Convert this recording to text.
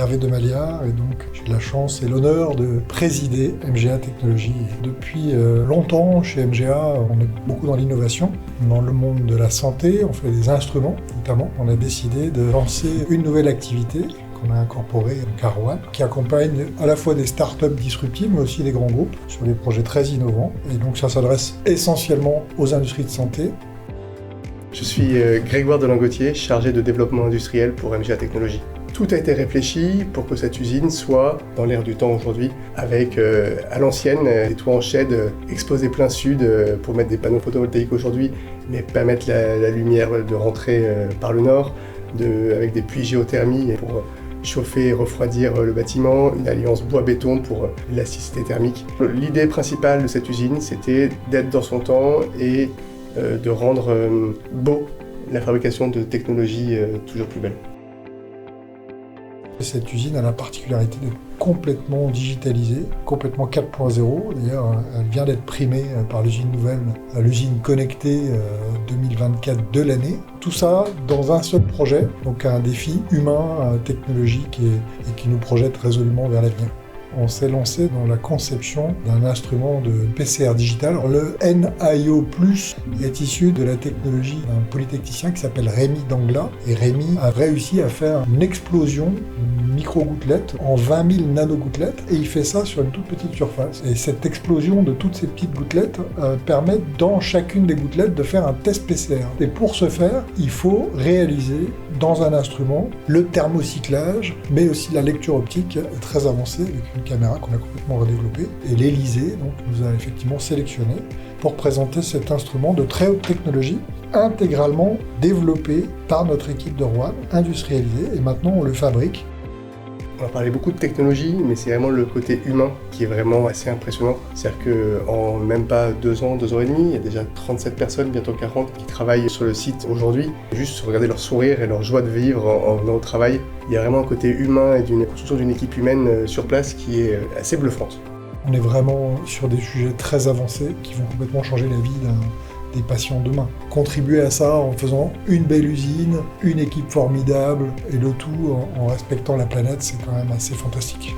Hervé Demaliard et donc j'ai de la chance et l'honneur de présider MGA Technologies. Depuis longtemps chez MGA, on est beaucoup dans l'innovation. Dans le monde de la santé, on fait des instruments notamment. On a décidé de lancer une nouvelle activité qu'on a incorporée à Rouen, qui accompagne à la fois des startups disruptives mais aussi des grands groupes sur des projets très innovants. Et donc ça s'adresse essentiellement aux industries de santé. Je suis Grégoire Delangotier, chargé de développement industriel pour MGA Technologies. Tout a été réfléchi pour que cette usine soit dans l'air du temps aujourd'hui, avec à l'ancienne des toits en shed exposés plein sud pour mettre des panneaux photovoltaïques aujourd'hui, mais permettre la lumière de rentrer par le nord, avec des puits géothermie pour chauffer et refroidir le bâtiment, une alliance bois-béton pour l'élasticité thermique. L'idée principale de cette usine, c'était d'être dans son temps et de rendre beau la fabrication de technologies toujours plus belles. Cette usine a la particularité d'être complètement digitalisée, complètement 4.0. D'ailleurs, elle vient d'être primée par l'usine nouvelle, l'usine connectée 2024 de l'année. Tout ça dans un seul projet, donc un défi humain, technologique et qui nous projette résolument vers l'avenir. On s'est lancé dans la conception d'un instrument de PCR digital. Alors, le NIO+ est issu de la technologie d'un polytechnicien qui s'appelle Rémi Dangla. Et Rémi a réussi à faire une explosion, une micro-gouttelette en 20 000 nanogouttelettes. Et il fait ça sur une toute petite surface. Et cette explosion de toutes ces petites gouttelettes permet dans chacune des gouttelettes de faire un test PCR. Et pour ce faire, il faut réaliser dans un instrument le thermocyclage, mais aussi la lecture optique très avancée avec une caméra qu'on a complètement redéveloppée. Et l'Élysée donc, nous a effectivement sélectionné pour présenter cet instrument de très haute technologie, intégralement développé par notre équipe de Rouen, industrialisé, et maintenant on le fabrique. On a parlé beaucoup de technologie, mais c'est vraiment le côté humain qui est vraiment assez impressionnant. C'est-à-dire qu'en même pas 2 ans, 2 ans et demi, il y a déjà 37 personnes, bientôt 40, qui travaillent sur le site aujourd'hui. Juste regarder leur sourire et leur joie de vivre en venant au travail. Il y a vraiment un côté humain et d'une construction d'une équipe humaine sur place qui est assez bluffante. On est vraiment sur des sujets très avancés qui vont complètement changer la vie des patients demain. Contribuer à ça en faisant une belle usine, une équipe formidable et le tout en respectant la planète, c'est quand même assez fantastique.